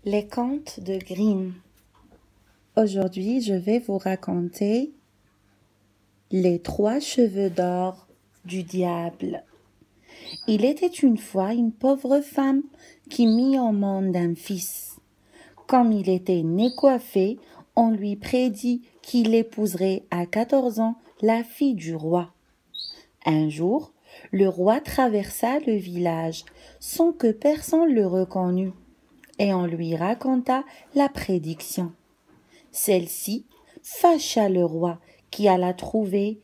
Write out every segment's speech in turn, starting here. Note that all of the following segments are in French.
Les contes de Grimm. Aujourd'hui, je vais vous raconter les 3 cheveux d'or du diable. Il était une fois une pauvre femme qui mit au monde un fils. Comme il était né coiffé, on lui prédit qu'il épouserait à 14 ans la fille du roi. Un jour, le roi traversa le village sans que personne le reconnût, et on lui raconta la prédiction. Celle-ci fâcha le roi qui alla trouver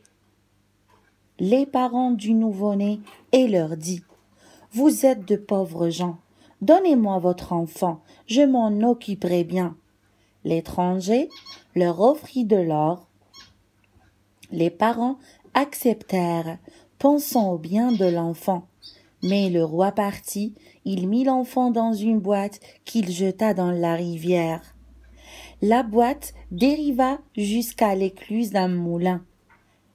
les parents du nouveau-né et leur dit « Vous êtes de pauvres gens, donnez-moi votre enfant, je m'en occuperai bien. » L'étranger leur offrit de l'or. Les parents acceptèrent, pensant au bien de l'enfant. Mais le roi partit, il mit l'enfant dans une boîte qu'il jeta dans la rivière. La boîte dériva jusqu'à l'écluse d'un moulin.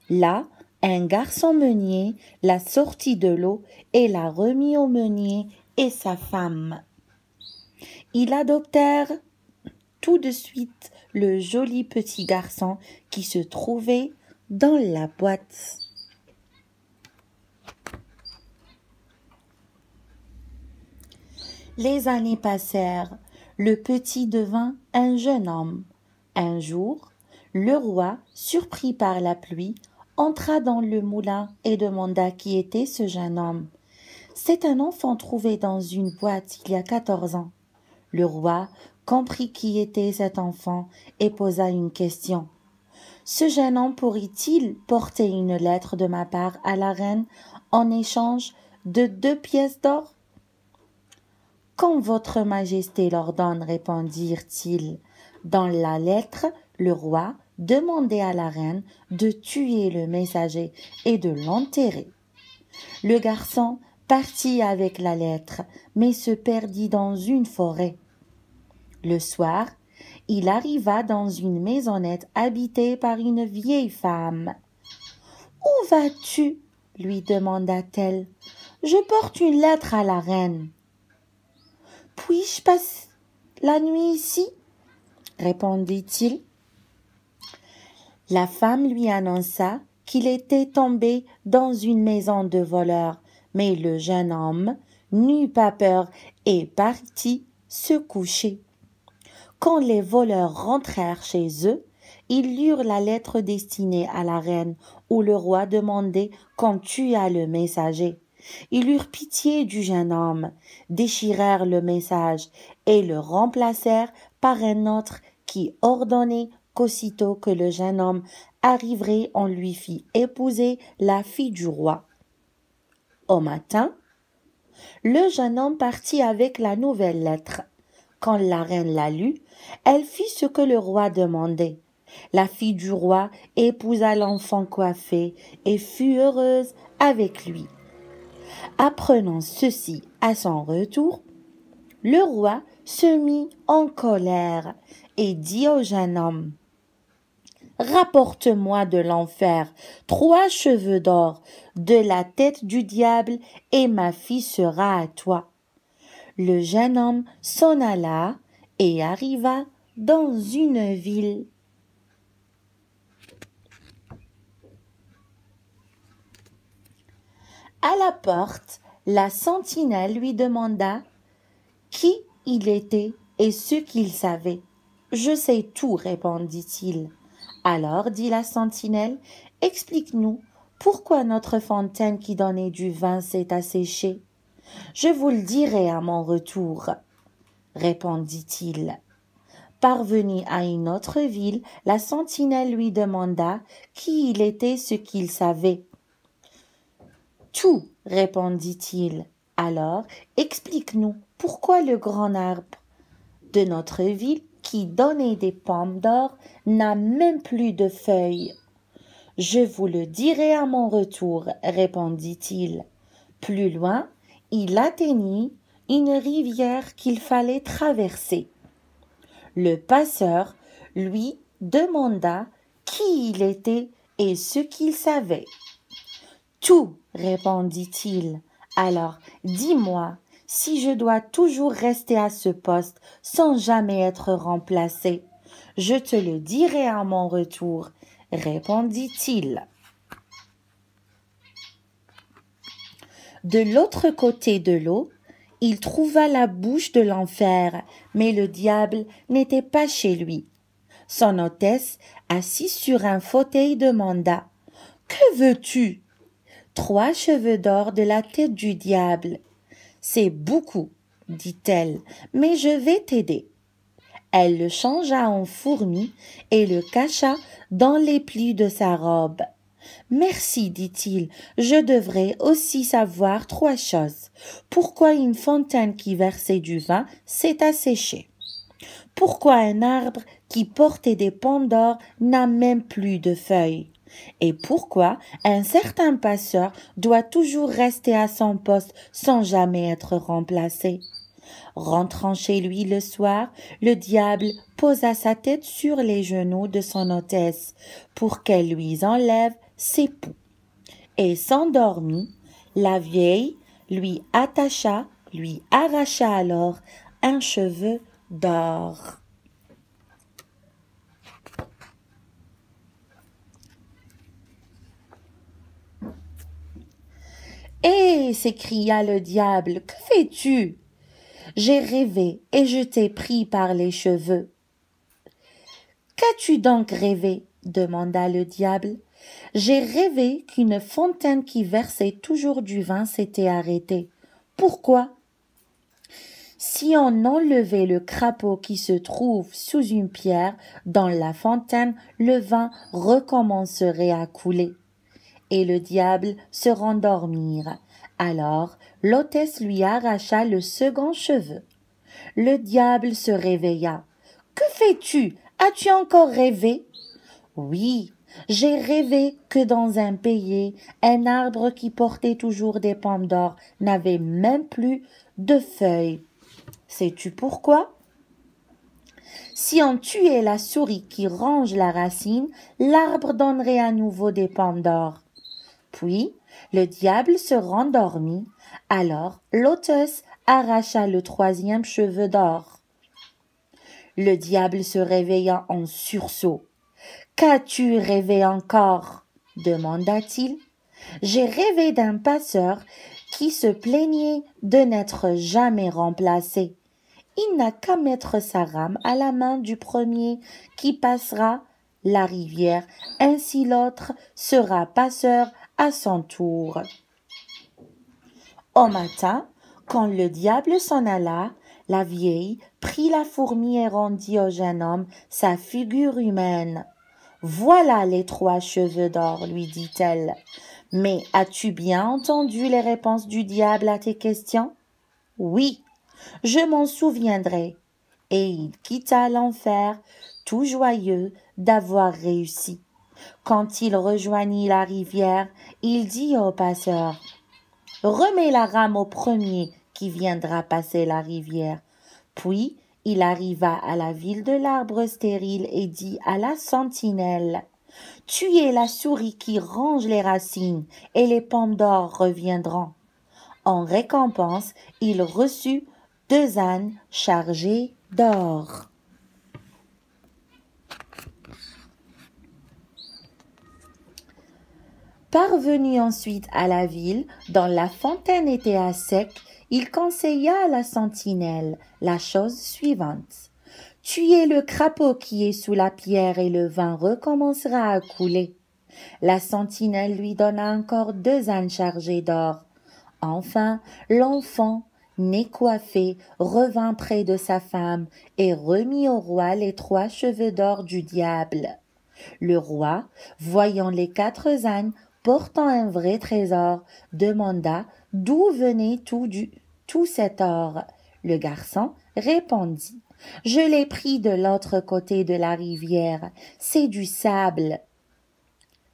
Là, un garçon meunier la sortit de l'eau et la remit au meunier et sa femme. Ils adoptèrent tout de suite le joli petit garçon qui se trouvait dans la boîte. Les années passèrent, le petit devint un jeune homme. Un jour, le roi, surpris par la pluie, entra dans le moulin et demanda qui était ce jeune homme. « C'est un enfant trouvé dans une boîte il y a 14 ans. » Le roi comprit qui était cet enfant et posa une question. « Ce jeune homme pourrait-il porter une lettre de ma part à la reine en échange de 2 pièces d'or ?» « Quand votre majesté l'ordonne, répondirent-ils. Dans la lettre, le roi demandait à la reine de tuer le messager et de l'enterrer. Le garçon partit avec la lettre, mais se perdit dans une forêt. Le soir, il arriva dans une maisonnette habitée par une vieille femme. « Où vas-tu » lui demanda-t-elle. « Je porte une lettre à la reine. »« Puis-je passer la nuit ici ?» répondit-il. La femme lui annonça qu'il était tombé dans une maison de voleurs, mais le jeune homme n'eut pas peur et partit se coucher. Quand les voleurs rentrèrent chez eux, ils lurent la lettre destinée à la reine, où le roi demandait qu'on tuât le messager. Ils eurent pitié du jeune homme, déchirèrent le message et le remplacèrent par un autre qui ordonnait qu'aussitôt que le jeune homme arriverait, on lui fit épouser la fille du roi. Au matin, le jeune homme partit avec la nouvelle lettre. Quand la reine la lut, elle fit ce que le roi demandait. La fille du roi épousa l'enfant coiffé et fut heureuse avec lui. Apprenant ceci à son retour, le roi se mit en colère et dit au jeune homme « Rapporte-moi de l'enfer 3 cheveux d'or de la tête du diable et ma fille sera à toi. » Le jeune homme s'en alla et arriva dans une ville. À la porte, la sentinelle lui demanda qui il était et ce qu'il savait. « Je sais tout, répondit-il. Alors, dit la sentinelle, explique-nous pourquoi notre fontaine qui donnait du vin s'est asséchée. Je vous le dirai à mon retour, répondit-il. Parvenu à une autre ville, la sentinelle lui demanda qui il était, ce qu'il savait. Tout, répondit-il. Alors, explique-nous pourquoi le grand arbre de notre ville, qui donnait des pommes d'or, n'a même plus de feuilles. Je vous le dirai à mon retour, répondit-il. Plus loin, il atteignit une rivière qu'il fallait traverser. Le passeur lui demanda qui il était et ce qu'il savait. Tout, répondit-il. Alors, dis-moi, si je dois toujours rester à ce poste sans jamais être remplacé? Je te le dirai à mon retour, répondit-il. De l'autre côté de l'eau, il trouva la bouche de l'enfer, mais le diable n'était pas chez lui. Son hôtesse, assise sur un fauteuil, demanda: « Que veux-tu » ? « 3 cheveux d'or de la tête du diable. »« C'est beaucoup, dit-elle, mais je vais t'aider. » Elle le changea en fourmi et le cacha dans les plis de sa robe. « Merci, dit-il, je devrais aussi savoir 3 choses. Pourquoi une fontaine qui versait du vin s'est asséchée? Pourquoi un arbre qui portait des pommes d'or n'a même plus de feuilles? Et pourquoi un certain passeur doit toujours rester à son poste sans jamais être remplacé? » Rentrant chez lui le soir, le diable posa sa tête sur les genoux de son hôtesse pour qu'elle lui enlève ses poux. Et s'endormit. La vieille lui arracha alors un cheveu d'or. « Hé !» s'écria le diable, « que fais-tu? J'ai rêvé et je t'ai pris par les cheveux. »« Qu'as-tu donc rêvé ?» demanda le diable. « J'ai rêvé qu'une fontaine qui versait toujours du vin s'était arrêtée. Pourquoi ? Si on enlevait le crapaud qui se trouve sous une pierre dans la fontaine, le vin recommencerait à couler. » Et le diable se rendormit. Alors l'hôtesse lui arracha le second cheveu. Le diable se réveilla. « Que fais-tu? As-tu encore rêvé? »« Oui, j'ai rêvé que dans un pays, un arbre qui portait toujours des pommes d'or n'avait même plus de feuilles. Sais-tu pourquoi? Si on tuait la souris qui ronge la racine, l'arbre donnerait à nouveau des pommes d'or. » Puis le diable se rendormit. Alors l'hôtesse arracha le 3e cheveu d'or. Le diable se réveilla en sursaut. « Qu'as-tu rêvé encore ?» demanda-t-il. « J'ai rêvé d'un passeur qui se plaignait de n'être jamais remplacé. Il n'a qu'à mettre sa rame à la main du premier qui passera la rivière, ainsi l'autre sera passeur à son tour. » Au matin, quand le diable s'en alla, la vieille prit la fourmi et rendit au jeune homme sa figure humaine. « Voilà les 3 cheveux d'or, lui dit-elle. Mais as-tu bien entendu les réponses du diable à tes questions? »« Oui, je m'en souviendrai. » Et il quitta l'enfer, tout joyeux d'avoir réussi. Quand il rejoignit la rivière, il dit au passeur: « Remets la rame au premier qui viendra passer la rivière. » Puis il arriva à la ville de l'arbre stérile et dit à la sentinelle: « Tuez la souris qui ronge les racines et les pommes d'or reviendront. » En récompense, il reçut 2 ânes chargés d'or. Parvenu ensuite à la ville, dont la fontaine était à sec, il conseilla à la sentinelle la chose suivante: « Tuez le crapaud qui est sous la pierre et le vin recommencera à couler. » La sentinelle lui donna encore 2 ânes chargés d'or. Enfin, l'enfant, né coiffé, revint près de sa femme et remit au roi les 3 cheveux d'or du diable. Le roi, voyant les 4 ânes portant un vrai trésor, demanda d'où venait tout cet or. Le garçon répondit: « Je l'ai pris de l'autre côté de la rivière, c'est du sable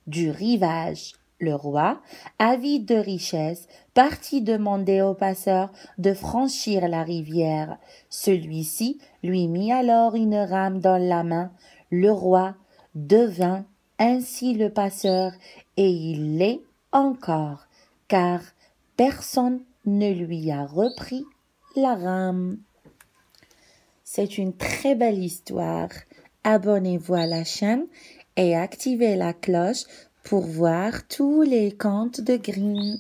du rivage. » Le roi, avide de richesse, partit demander au passeur de franchir la rivière. Celui-ci lui mit alors une rame dans la main. Le roi devint ainsi le passeur, et il l'est encore, car personne ne lui a repris la rame. C'est une très belle histoire. Abonnez-vous à la chaîne et activez la cloche pour voir tous les contes de Grimm.